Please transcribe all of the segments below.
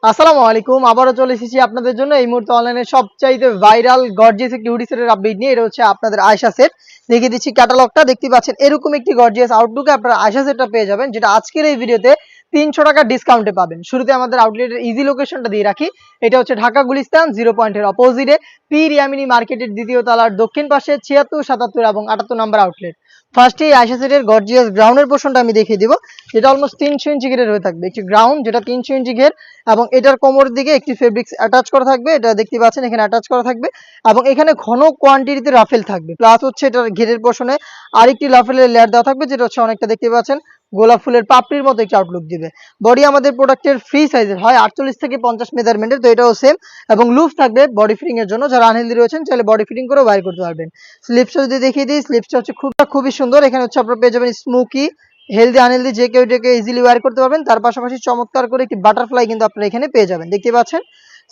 আসসালামু আলাইকুম। আবারও চলে এসেছি আপনাদের জন্য এই মুহূর্তে অনলাইনে সবচাইতে ভাইরাল গর্জিয়াস একটি হুডি সেটের আপডেট নিয়ে। এটা হচ্ছে আপনাদের আয়শা সেট। দেখিয়ে দিচ্ছি ক্যাটালগটা। দেখতে পাচ্ছেন এরকম একটি গর্জিয়াস আউটলুকে আপনারা আয়শা সেটটা পেয়ে যাবেন, যেটা আজকের এই ভিডিওতে ৩০০ টাকা ডিসকাউন্টে পাবেন। শুরুতে আমাদের আউটলেটের ইজি লোকেশনটা দিয়ে রাখি। এটা হচ্ছে ঢাকা গুলিস্তান 0 পয়েন্টের অপোজিটে পীর ইয়ামিনী মার্কেটের দ্বিতীয় তলার দক্ষিণ পাশে ৭৬, ৭৭ এবং ৭৮ নাম্বার আউটলেট। ফার্স্টে এই আয়শা সেটের গর্জিয়াস গ্রাউন্ডের পোর্শনটা আমি দেখিয়ে দিব, যেটা অলমোস্ট ৩০০ ইঞ্চি ঘেরের হয়ে থাকবে। একটি গ্রাউন্ড যেটা ৩০০ ইঞ্চি ঘের এবং এটার কোমরের দিকে একটি ফেব্রিক্স অ্যাটাচ করা থাকবে। এটা দেখতে পাচ্ছেন এখানে অ্যাটাচ করা থাকবে এবং এখানে ঘন কোয়ান্টিটিতে রাফেল থাকবে। প্লাস হচ্ছে এটার ঘেরের পোর্শনে আরেকটি রাফেলের লেয়ার দেওয়া থাকবে, যেটা হচ্ছে অনেকটা দেখতে পাচ্ছেন গোলাপ ফুলের পাপড়ির মতো একটি আউটলুক দিবে। বডি আমাদের প্রোডাক্টের ফ্রি সাইজের হয় 48 থেকে 50 মেজারমেন্টের, তো এটাও সেম এবং লুজ থাকবে বডি ফিটিং এর জন্য। যারা আনহেলদি রয়েছেন চাইলে বডি ফিটিং করেও বাইর করতে পারবেন। স্লিপসটা যদি দেখিয়ে দিই, স্লিপসটা হচ্ছে খুবই সুন্দর। এখানে হচ্ছে আপনারা পেয়ে যাবেন স্মোকি, হেলদি আনহেলদি যে কেউ এটাকে ইজিলি ওয়্যার করতে পারবেন। তার পাশাপাশি চমৎকার করে একটি বাটারফ্লাই কিন্তু আপনারা এখানে পেয়ে যাবেন। দেখতে পাচ্ছেন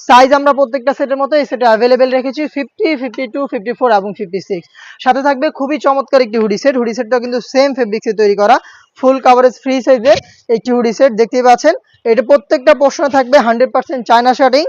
সাইজ আমরা প্রত্যেকটা সেটের মতো এই সেটে অ্যাভেলেবেল রেখেছি 50, 52, 54 এবং 56। সাথে থাকবে খুবই চমৎকার একটি হুডি সেট। হুডি সেটটাও কিন্তু সেম ফেব্রিক্সে তৈরি করা, ফুল কাভারেজ ফ্রি সাইজের একটি হুডি সেট। দেখতেই পাচ্ছেন এটা প্রত্যেকটা পোর্শনে থাকবে 100% চায়না শার্টিং।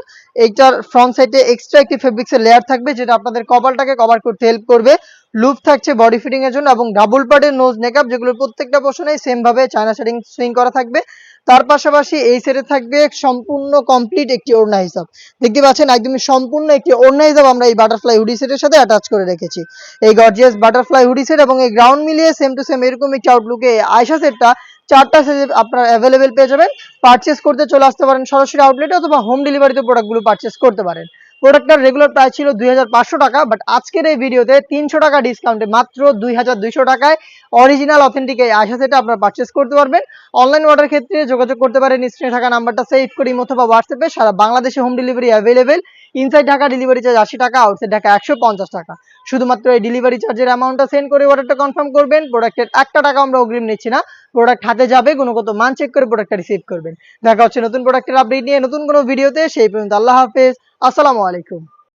এইটার ফ্রন্ট সাইডে এক্সট্রা একটি ফেব্রিক্সের লেয়ার থাকবে, যেটা আপনাদের কপালটাকে কভার করতে হেল্প করবে। লুপ থাকছে বডি ফিটিং এর জন্য এবং ডাবল পার্টের নোজ নেকআপ, যেগুলো প্রত্যেকটা পোর্শনে সেম ভাবে চায়না শার্টিং সুইং করা থাকবে। তার পাশাপাশি এই সেটে থাকবে সম্পূর্ণ কমপ্লিট একটি ওড়না হিসাব। দেখতে পাচ্ছেন একদমই সম্পূর্ণ একটি ওড়না হিসাব আমরা এই বাটারফ্লাই হুডি সেটের সাথে অ্যাটাচ করে রেখেছি। এই গর্জিয়াস বাটারফ্লাই হুডি সেট এবং এই গ্রাউন্ড মিলিয়ে সেম টু সেম এরকম একটি আউটলুকে আয়শা সেটটা 4টা সাইজে আপনারা অ্যাভেলেবেল পেয়ে যাবেন। পারচেস করতে চলে আসতে পারেন সরাসরি আউটলেটে অথবা হোম ডেলিভারিতে প্রোডাক্টগুলো পারচেস করতে পারেন। প্রোডাক্টটার রেগুলার প্রাইস ছিল 2500 টাকা, বাট আজকের এই ভিডিওতে 300 টাকা ডিসকাউন্টে মাত্র 2200 টাকায় অরিজিনাল অথেন্টিক এই আয়শা সেটটা আপনারা পারচেস করতে পারবেন। অনলাইন অর্ডার ক্ষেত্রে যোগাযোগ করতে পারেন স্ক্রিনে থাকা নাম্বারটা সেভ করি অথবা হোয়াটসঅ্যাপে। সারা বাংলাদেশে home delivery available. Inside Dhaka delivery charge 80 টাকা, আউটসাইড ঢাকা 150 টাকা। শুধুমাত্র এই ডেলিভারি চার্জের অ্যামাউন্টটা সেন্ড করে অর্ডারটা কনফার্ম করবেন। প্রোডাক্টের 1 টাকা আমরা অগ্রিম নিচ্ছি না। প্রোডাক্ট হাতে যাবে, গুণগত মান চেক করে প্রোডাক্টটা রিসিভ করবেন। দেখা হচ্ছে নতুন প্রোডাক্টের আপডেট নিয়ে নতুন কোনো ভিডিওতে। সেই পর্যন্ত আল্লাহ হাফেজ, আসসালামু আলাইকুম।